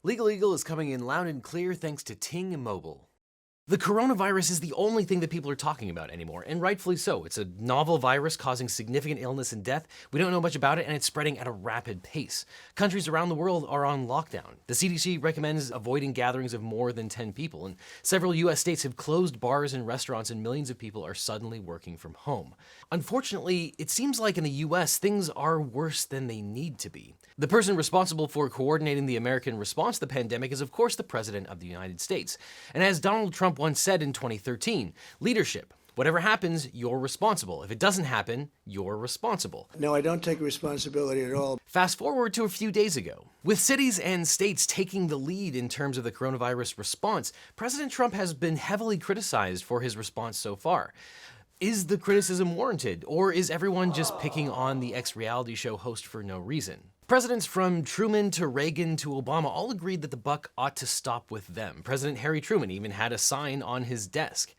Legaleagle is coming in loud and clear thanks to Ting Mobile. The coronavirus is the only thing that people are talking about anymore, and rightfully so. It's a novel virus causing significant illness and death. We don't know much about it, and it's spreading at a rapid pace. Countries around the world are on lockdown. The CDC recommends avoiding gatherings of more than 10 people, and several US states have closed bars and restaurants, and millions of people are suddenly working from home. Unfortunately, it seems like in the US, things are worse than they need to be. The person responsible for coordinating the American response to the pandemic is, of course, the President of the United States. And as Donald Trump once said in 2013, leadership. Whatever happens, you're responsible. If it doesn't happen, you're responsible. No, I don't take responsibility at all. Fast forward to a few days ago. With cities and states taking the lead in terms of the coronavirus response, President Trump has been heavily criticized for his response so far. Is the criticism warranted, or is everyone just picking on the ex-reality show host for no reason? Presidents from Truman to Reagan to Obama all agreed that the buck ought to stop with them. President Harry Truman even had a sign on his desk.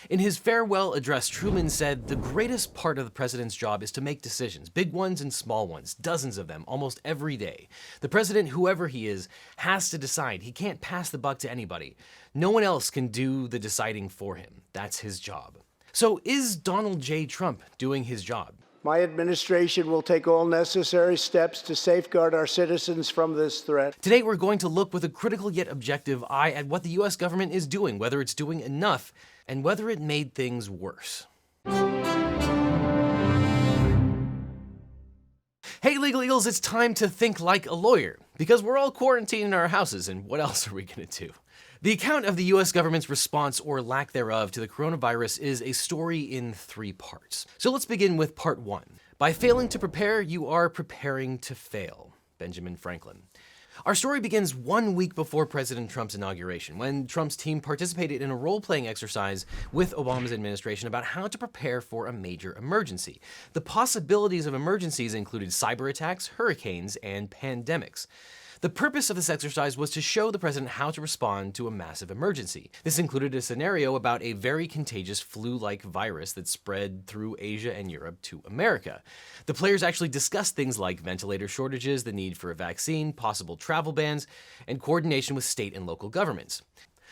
In his farewell address, Truman said, "The greatest part of the president's job is to make decisions, big ones and small ones, dozens of them, almost every day. The president, whoever he is, has to decide. He can't pass the buck to anybody. No one else can do the deciding for him. That's his job." So is Donald J. Trump doing his job? My administration will take all necessary steps to safeguard our citizens from this threat. Today, we're going to look with a critical yet objective eye at what the US government is doing, whether it's doing enough, and whether it made things worse. Hey, Legal Eagles, it's time to think like a lawyer, because we're all quarantined in our houses, and what else are we gonna do? The account of the US government's response, or lack thereof, to the coronavirus is a story in 3 parts. So let's begin with part 1. By failing to prepare, you are preparing to fail. Benjamin Franklin. Our story begins 1 week before President Trump's inauguration, when Trump's team participated in a role-playing exercise with Obama's administration about how to prepare for a major emergency. The possibilities of emergencies included cyber attacks, hurricanes, and pandemics. The purpose of this exercise was to show the president how to respond to a massive emergency. This included a scenario about a very contagious flu-like virus that spread through Asia and Europe to America. The players actually discussed things like ventilator shortages, the need for a vaccine, possible travel bans, and coordination with state and local governments.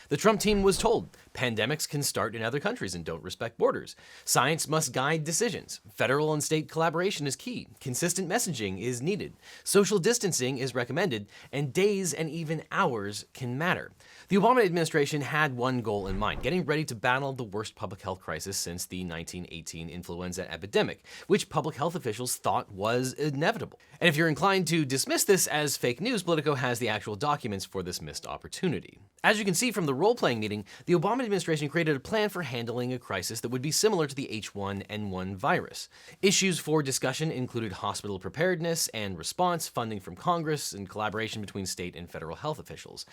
The Trump team was told, pandemics can start in other countries and don't respect borders. Science must guide decisions. Federal and state collaboration is key. Consistent messaging is needed. Social distancing is recommended, and days and even hours can matter. The Obama administration had one goal in mind, getting ready to battle the worst public health crisis since the 1918 influenza epidemic, which public health officials thought was inevitable. And if you're inclined to dismiss this as fake news, Politico has the actual documents for this missed opportunity. As you can see from the role-playing meeting, the Obama administration created a plan for handling a crisis that would be similar to the H1N1 virus. Issues for discussion included hospital preparedness and response, funding from Congress, and collaboration between state and federal health officials.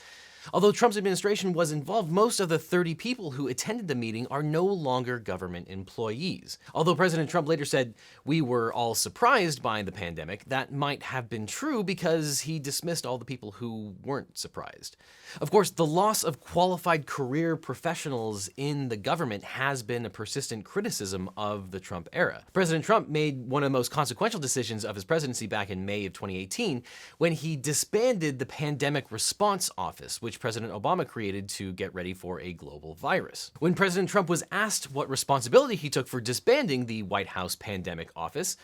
Although Trump's administration was involved, most of the 30 people who attended the meeting are no longer government employees. Although President Trump later said, "We were all surprised by the pandemic," that might have been true because he dismissed all the people who weren't surprised. Of course, the loss of qualified career professionals in the government has been a persistent criticism of the Trump era. President Trump made one of the most consequential decisions of his presidency back in May of 2018 when he disbanded the Pandemic Response Office, which President Obama created to get ready for a global virus. When President Trump was asked what responsibility he took for disbanding the White House Pandemic Office,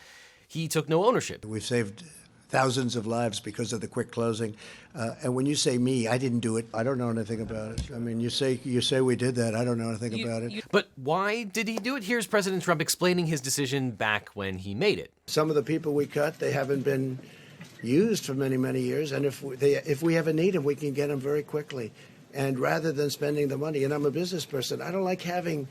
he took no ownership. We've saved thousands of lives because of the quick closing. And when you say me, I didn't do it. I don't know anything about it. I mean, you say we did that. I don't know anything about it. But why did he do it? Here's President Trump explaining his decision back when he made it. Some of the people we cut, they haven't been used for many, many years. And if we ever need them, we can get them very quickly. And rather than spending the money, and I'm a business person, I don't like having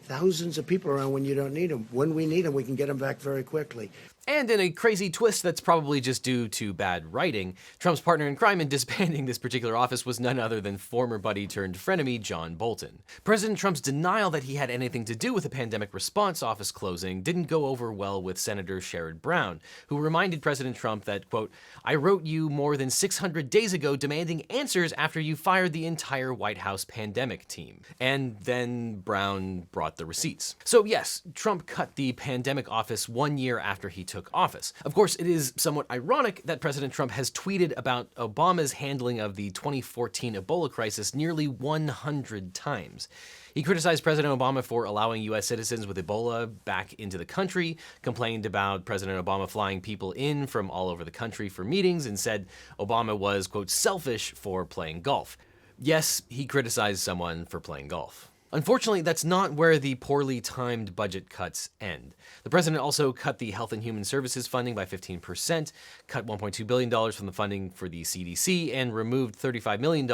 thousands of people around when you don't need them. When we need them, we can get them back very quickly. And in a crazy twist that's probably just due to bad writing, Trump's partner in crime in disbanding this particular office was none other than former buddy turned frenemy John Bolton. President Trump's denial that he had anything to do with the Pandemic Response Office closing didn't go over well with Senator Sherrod Brown, who reminded President Trump that, quote, "I wrote you more than 600 days ago demanding answers after you fired the entire White House pandemic team." And then Brown brought the receipts. So yes, Trump cut the Pandemic Office 1 year after he took office. Of course, it is somewhat ironic that President Trump has tweeted about Obama's handling of the 2014 Ebola crisis nearly 100 times. He criticized President Obama for allowing U.S. citizens with Ebola back into the country, complained about President Obama flying people in from all over the country for meetings, and said Obama was, quote, selfish for playing golf. Yes, he criticized someone for playing golf. Unfortunately, that's not where the poorly timed budget cuts end. The president also cut the Health and Human Services funding by 15%, cut $1.2 billion from the funding for the CDC, and removed $35 million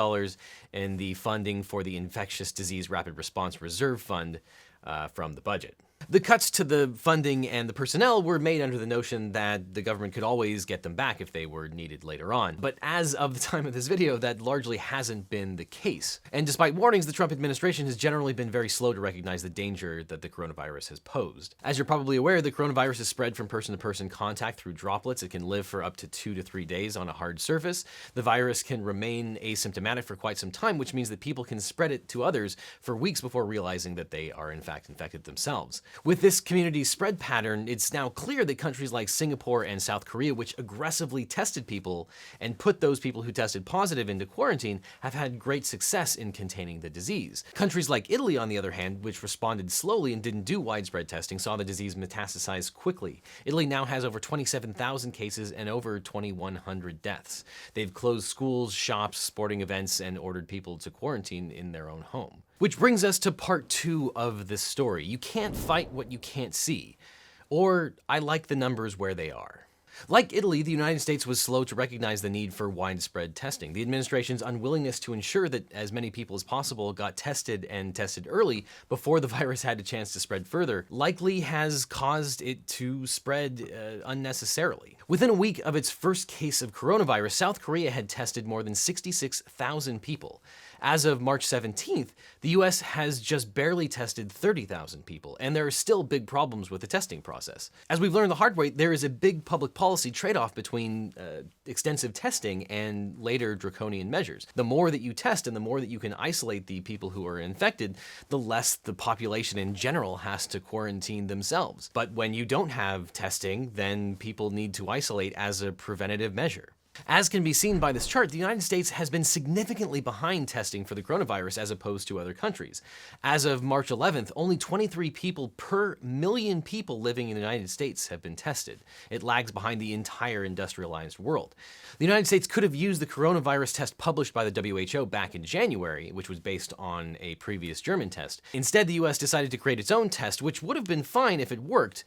in the funding for the Infectious Disease Rapid Response Reserve Fund from the budget. The cuts to the funding and the personnel were made under the notion that the government could always get them back if they were needed later on. But as of the time of this video, that largely hasn't been the case. And despite warnings, the Trump administration has generally been very slow to recognize the danger that the coronavirus has posed. As you're probably aware, the coronavirus is spread from person-to-person contact through droplets. It can live for up to 2 to 3 days on a hard surface. The virus can remain asymptomatic for quite some time, which means that people can spread it to others for weeks before realizing that they are in fact infected themselves. With this community spread pattern, it's now clear that countries like Singapore and South Korea, which aggressively tested people and put those people who tested positive into quarantine, have had great success in containing the disease. Countries like Italy, on the other hand, which responded slowly and didn't do widespread testing, saw the disease metastasize quickly. Italy now has over 27,000 cases and over 2,100 deaths. They've closed schools, shops, sporting events, and ordered people to quarantine in their own home. Which brings us to part 2 of this story. You can't fight what you can't see. Or, I like the numbers where they are. Like Italy, the United States was slow to recognize the need for widespread testing. The administration's unwillingness to ensure that as many people as possible got tested and tested early before the virus had a chance to spread further likely has caused it to spread unnecessarily. Within a week of its first case of coronavirus, South Korea had tested more than 66,000 people. As of March 17th, the US has just barely tested 30,000 people, and there are still big problems with the testing process. As we've learned the hard way, there is a big public policy trade-off between extensive testing and later draconian measures. The more that you test and the more that you can isolate the people who are infected, the less the population in general has to quarantine themselves. But when you don't have testing, then people need to isolate as a preventative measure. As can be seen by this chart, the United States has been significantly behind testing for the coronavirus as opposed to other countries. As of March 11th, only 23 people per million people living in the United States have been tested. It lags behind the entire industrialized world. The United States could have used the coronavirus test published by the WHO back in January, which was based on a previous German test. Instead, the US decided to create its own test, which would have been fine if it worked.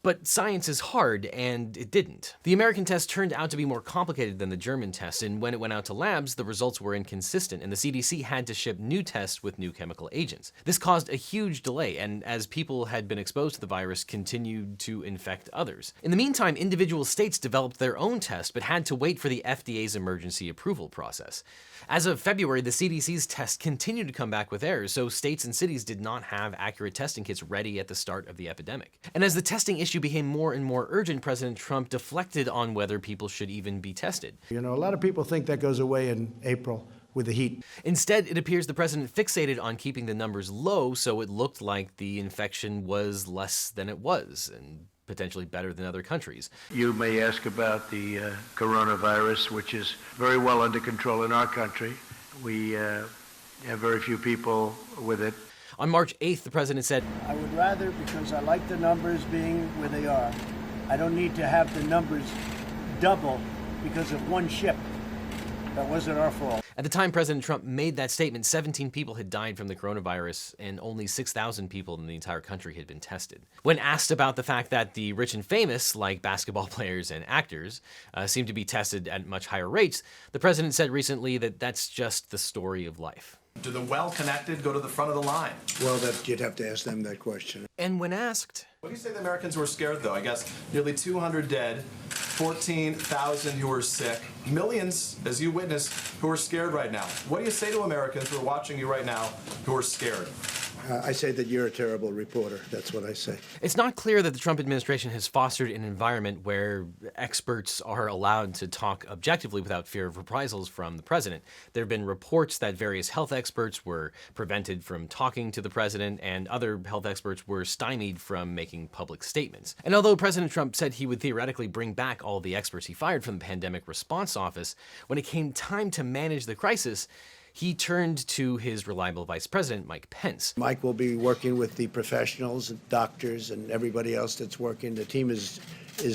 But science is hard, and it didn't. The American test turned out to be more complicated than the German test, and when it went out to labs, the results were inconsistent, and the CDC had to ship new tests with new chemical agents. This caused a huge delay, and as people had been exposed to the virus, continued to infect others. In the meantime, individual states developed their own test, but had to wait for the FDA's emergency approval process. As of February, the CDC's test continued to come back with errors, so states and cities did not have accurate testing kits ready at the start of the epidemic. And as the testing issue became more and more urgent, President Trump deflected on whether people should even be tested. You know, a lot of people think that goes away in April with the heat. Instead, it appears the president fixated on keeping the numbers low so it looked like the infection was less than it was, and potentially better than other countries. You may ask about the coronavirus, which is very well under control in our country. We have very few people with it. On March 8th, the president said, I would rather, because I like the numbers being where they are, I don't need to have the numbers double because of one ship. That wasn't our fault. At the time President Trump made that statement, 17 people had died from the coronavirus and only 6,000 people in the entire country had been tested. When asked about the fact that the rich and famous, like basketball players and actors, seem to be tested at much higher rates, the president said recently that that's just the story of life. Do the well-connected go to the front of the line? Well, you'd have to ask them that question. And when asked, What do you say the Americans were scared, though? I guess nearly 200 dead, 14,000 who are sick, millions, as you witnessed, who are scared right now. What do you say to Americans who are watching you right now who are scared? I say that you're a terrible reporter. That's what I say. It's not clear that the Trump administration has fostered an environment where experts are allowed to talk objectively without fear of reprisals from the president. There have been reports that various health experts were prevented from talking to the president, and other health experts were stymied from making public statements. And although President Trump said he would theoretically bring back all the experts he fired from the Pandemic Response Office, when it came time to manage the crisis, he turned to his reliable Vice President, Mike Pence. Mike will be working with the professionals, doctors, and everybody else that's working. The team is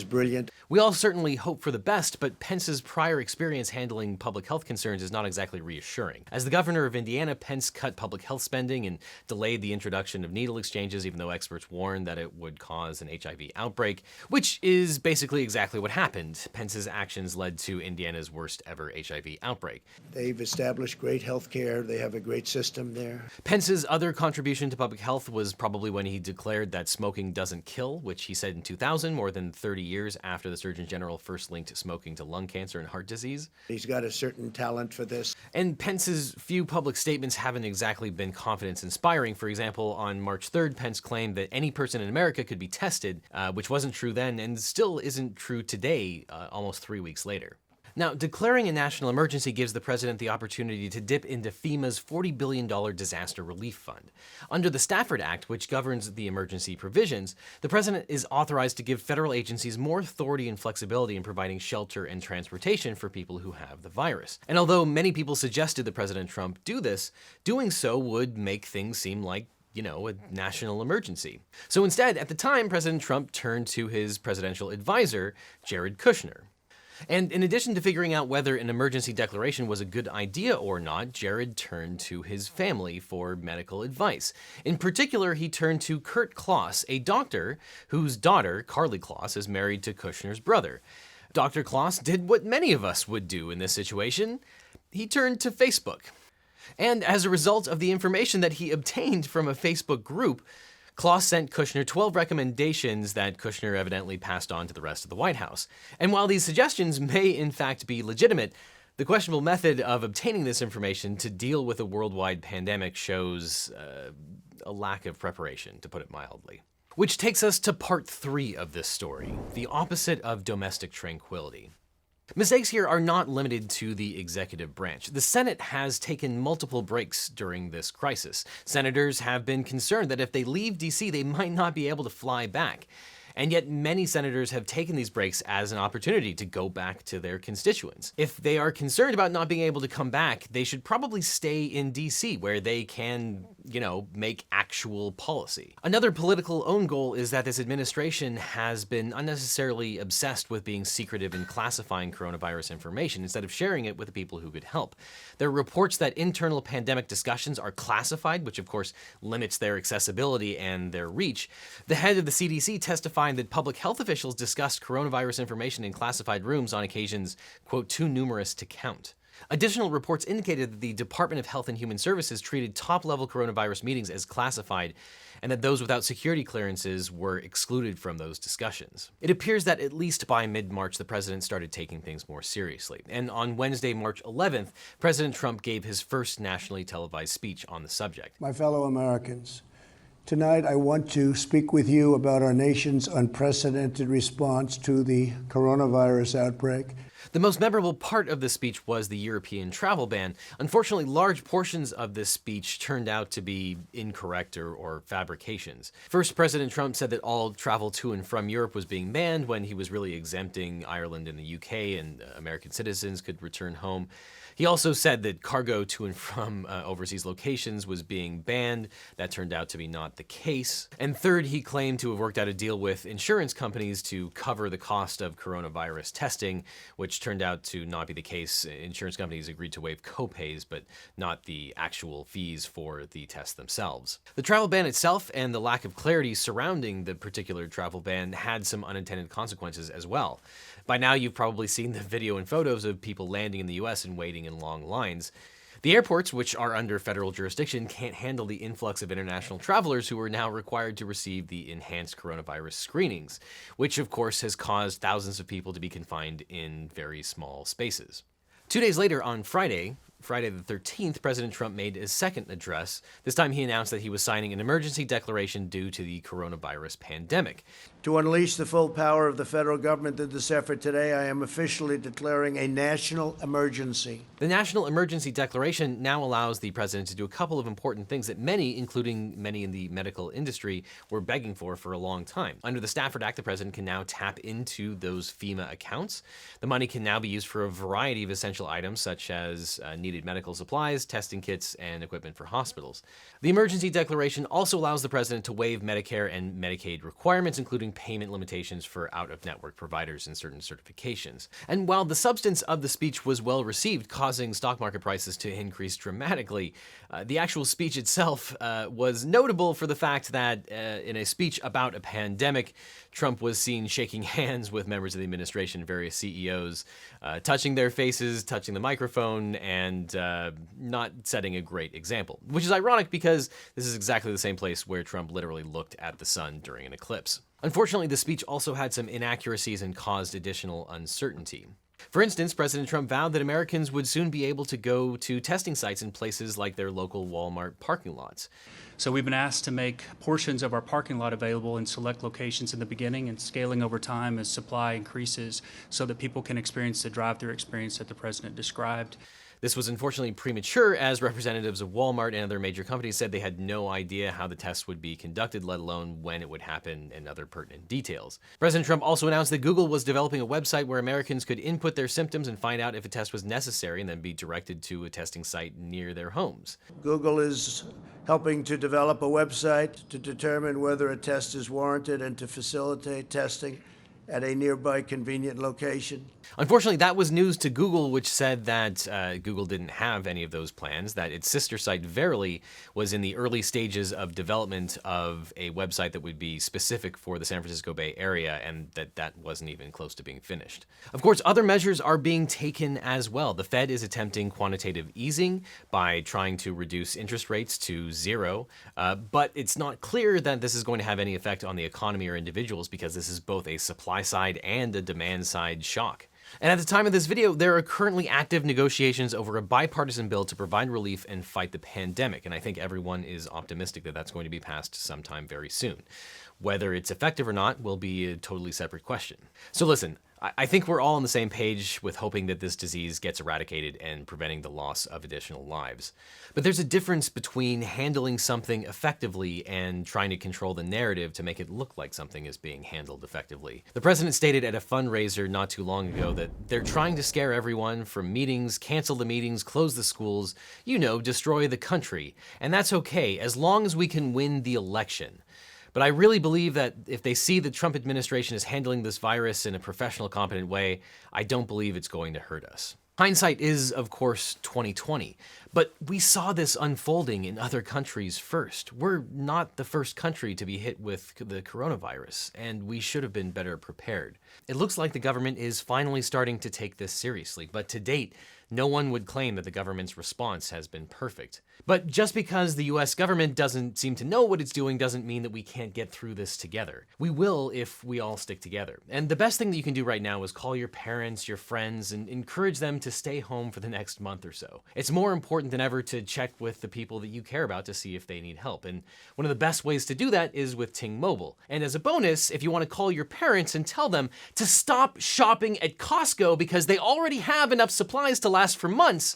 brilliant. We all certainly hope for the best, but Pence's prior experience handling public health concerns is not exactly reassuring. As the governor of Indiana, Pence cut public health spending and delayed the introduction of needle exchanges, even though experts warned that it would cause an HIV outbreak, which is basically exactly what happened. Pence's actions led to Indiana's worst ever HIV outbreak. They've established great health care. They have a great system there. Pence's other contribution to public health was probably when he declared that smoking doesn't kill, which he said in 2000, more than 30 years after the Surgeon General first linked smoking to lung cancer and heart disease. He's got a certain talent for this. And Pence's few public statements haven't exactly been confidence-inspiring. For example, on March 3rd, Pence claimed that any person in America could be tested, which wasn't true then and still isn't true today, almost 3 weeks later. Now, declaring a national emergency gives the president the opportunity to dip into FEMA's $40 billion disaster relief fund. Under the Stafford Act, which governs the emergency provisions, the president is authorized to give federal agencies more authority and flexibility in providing shelter and transportation for people who have the virus. And although many people suggested that President Trump do this, doing so would make things seem like a national emergency. So instead, at the time, President Trump turned to his presidential advisor, Jared Kushner. And in addition to figuring out whether an emergency declaration was a good idea or not, Jared turned to his family for medical advice. In particular, he turned to Kurt Kloss, a doctor whose daughter, Carly Kloss, is married to Kushner's brother. Dr. Kloss did what many of us would do in this situation. He turned to Facebook. And as a result of the information that he obtained from a Facebook group, Kloss sent Kushner 12 recommendations that Kushner evidently passed on to the rest of the White House. And while these suggestions may in fact be legitimate, the questionable method of obtaining this information to deal with a worldwide pandemic shows a lack of preparation, to put it mildly. Which takes us to part 3 of this story, the opposite of domestic tranquility. Mistakes here are not limited to the executive branch. The Senate has taken multiple breaks during this crisis. Senators have been concerned that if they leave D.C., they might not be able to fly back. And yet many senators have taken these breaks as an opportunity to go back to their constituents. If they are concerned about not being able to come back, they should probably stay in DC where they can, make actual policy. Another political own goal is that this administration has been unnecessarily obsessed with being secretive and classifying coronavirus information instead of sharing it with the people who could help. There are reports that internal pandemic discussions are classified, which of course limits their accessibility and their reach. The head of the CDC testified that public health officials discussed coronavirus information in classified rooms on occasions, quote, too numerous to count. Additional reports indicated that the Department of Health and Human Services treated top-level coronavirus meetings as classified, and that those without security clearances were excluded from those discussions. It appears that at least by mid-March, the president started taking things more seriously. And on Wednesday, March 11th, President Trump gave his first nationally televised speech on the subject. My fellow Americans, tonight I want to speak with you about our nation's unprecedented response to the coronavirus outbreak. The most memorable part of the speech was the European travel ban. Unfortunately, large portions of this speech turned out to be incorrect or fabrications. First, President Trump said that all travel to and from Europe was being banned when he was really exempting Ireland and the UK, and American citizens could return home. He also said that cargo to and from overseas locations was being banned. That turned out to be not the case. And third, he claimed to have worked out a deal with insurance companies to cover the cost of coronavirus testing, which turned out to not be the case. Insurance companies agreed to waive copays, but not the actual fees for the tests themselves. The travel ban itself and the lack of clarity surrounding the particular travel ban had some unintended consequences as well. By now, you've probably seen the video and photos of people landing in the US and waiting in long lines. The airports, which are under federal jurisdiction, can't handle the influx of international travelers who are now required to receive the enhanced coronavirus screenings, which of course has caused thousands of people to be confined in very small spaces. 2 days later, on Friday, Friday the 13th, President Trump made his second address. This time he announced that he was signing an emergency declaration due to the coronavirus pandemic. To unleash the full power of the federal government in this effort today, I am officially declaring a national emergency. The National Emergency Declaration now allows the president to do a couple of important things that many, including many in the medical industry, were begging for a long time. Under the Stafford Act, the president can now tap into those FEMA accounts. The money can now be used for a variety of essential items, such as needed medical supplies, testing kits, and equipment for hospitals. The emergency declaration also allows the president to waive Medicare and Medicaid requirements, including payment limitations for out-of-network providers and certain certifications. And while the substance of the speech was well received, causing stock market prices to increase dramatically, the actual speech itself was notable for the fact that in a speech about a pandemic, Trump was seen shaking hands with members of the administration, various CEOs, touching their faces, touching the microphone, and not setting a great example. Which is ironic because this is exactly the same place where Trump literally looked at the sun during an eclipse. Unfortunately, the speech also had some inaccuracies and caused additional uncertainty. For instance, President Trump vowed that Americans would soon be able to go to testing sites in places like their local Walmart parking lots. So we've been asked to make portions of our parking lot available in select locations in the beginning and scaling over time as supply increases so that people can experience the drive-thru experience that the president described. This was unfortunately premature, as representatives of Walmart and other major companies said they had no idea how the tests would be conducted, let alone when it would happen and other pertinent details. President Trump also announced that Google was developing a website where Americans could input their symptoms and find out if a test was necessary and then be directed to a testing site near their homes. Google is helping to develop a website to determine whether a test is warranted and to facilitate testing at a nearby convenient location. Unfortunately, that was news to Google, which said that Google didn't have any of those plans, that its sister site Verily was in the early stages of development of a website that would be specific for the San Francisco Bay Area, and that wasn't even close to being finished. Of course, other measures are being taken as well. The Fed is attempting quantitative easing by trying to reduce interest rates to zero, but it's not clear that this is going to have any effect on the economy or individuals because this is both a supply side and a demand side shock. And at the time of this video, there are currently active negotiations over a bipartisan bill to provide relief and fight the pandemic, and I think everyone is optimistic that that's going to be passed sometime very soon. Whether it's effective or not will be a totally separate question. So listen, I think we're all on the same page with hoping that this disease gets eradicated and preventing the loss of additional lives. But there's a difference between handling something effectively and trying to control the narrative to make it look like something is being handled effectively. The president stated at a fundraiser not too long ago that they're trying to scare everyone from meetings, cancel the meetings, close the schools, destroy the country. And that's okay, as long as we can win the election. But I really believe that if they see the Trump administration is handling this virus in a professional, competent way, I don't believe it's going to hurt us. Hindsight is, of course, 2020, but we saw this unfolding in other countries first. We're not the first country to be hit with the coronavirus, and we should have been better prepared. It looks like the government is finally starting to take this seriously, but to date, no one would claim that the government's response has been perfect. But just because the US government doesn't seem to know what it's doing doesn't mean that we can't get through this together. We will if we all stick together. And the best thing that you can do right now is call your parents, your friends, and encourage them to stay home for the next month or so. It's more important than ever to check with the people that you care about to see if they need help. And one of the best ways to do that is with Ting Mobile. And as a bonus, if you want to call your parents and tell them to stop shopping at Costco because they already have enough supplies to last for months,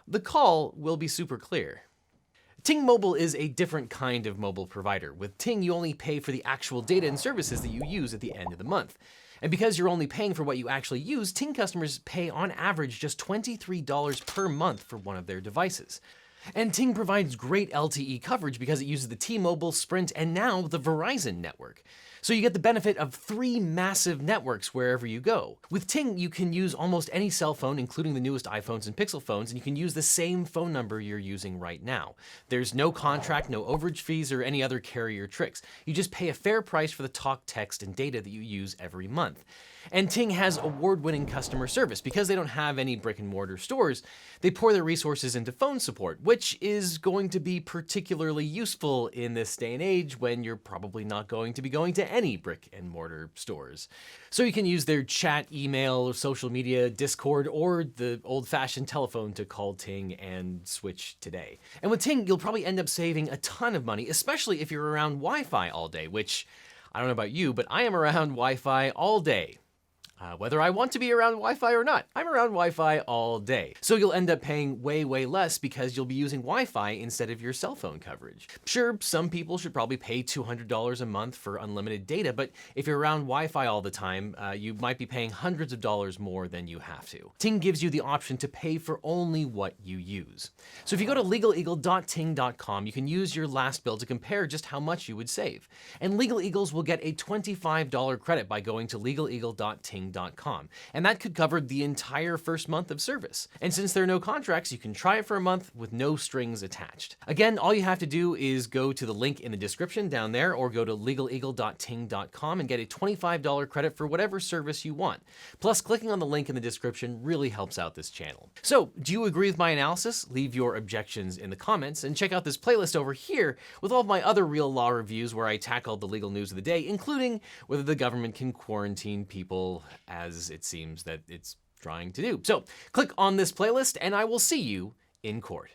the call will be super clear. Ting Mobile is a different kind of mobile provider. With Ting, you only pay for the actual data and services that you use at the end of the month. And because you're only paying for what you actually use, Ting customers pay on average just $23 per month for one of their devices. And Ting provides great LTE coverage because it uses the T-Mobile, Sprint, and now the Verizon network. So you get the benefit of 3 massive networks wherever you go. With Ting, you can use almost any cell phone, including the newest iPhones and Pixel phones, and you can use the same phone number you're using right now. There's no contract, no overage fees, or any other carrier tricks. You just pay a fair price for the talk, text, and data that you use every month. And Ting has award-winning customer service. Because they don't have any brick-and-mortar stores, they pour their resources into phone support, which is going to be particularly useful in this day and age when you're probably not going to be going to any brick-and-mortar stores. So you can use their chat, email, social media, Discord, or the old-fashioned telephone to call Ting and switch today. And with Ting, you'll probably end up saving a ton of money, especially if you're around Wi-Fi all day, which, I don't know about you, but I am around Wi-Fi all day. Whether I want to be around Wi-Fi or not, I'm around Wi-Fi all day. So you'll end up paying way, way less because you'll be using Wi-Fi instead of your cell phone coverage. Sure, some people should probably pay $200 a month for unlimited data, but if you're around Wi-Fi all the time, you might be paying hundreds of dollars more than you have to. Ting gives you the option to pay for only what you use. So if you go to legaleagle.ting.com, you can use your last bill to compare just how much you would save. And Legal Eagles will get a $25 credit by going to legaleagle.ting.com. And that could cover the entire first month of service. And since there are no contracts, you can try it for a month with no strings attached. Again, all you have to do is go to the link in the description down there, or go to legaleagle.ting.com and get a $25 credit for whatever service you want. Plus, clicking on the link in the description really helps out this channel. So, do you agree with my analysis? Leave your objections in the comments, and check out this playlist over here with all of my other real law reviews where I tackle the legal news of the day, including whether the government can quarantine people as it seems that it's trying to do. So click on this playlist and I will see you in court.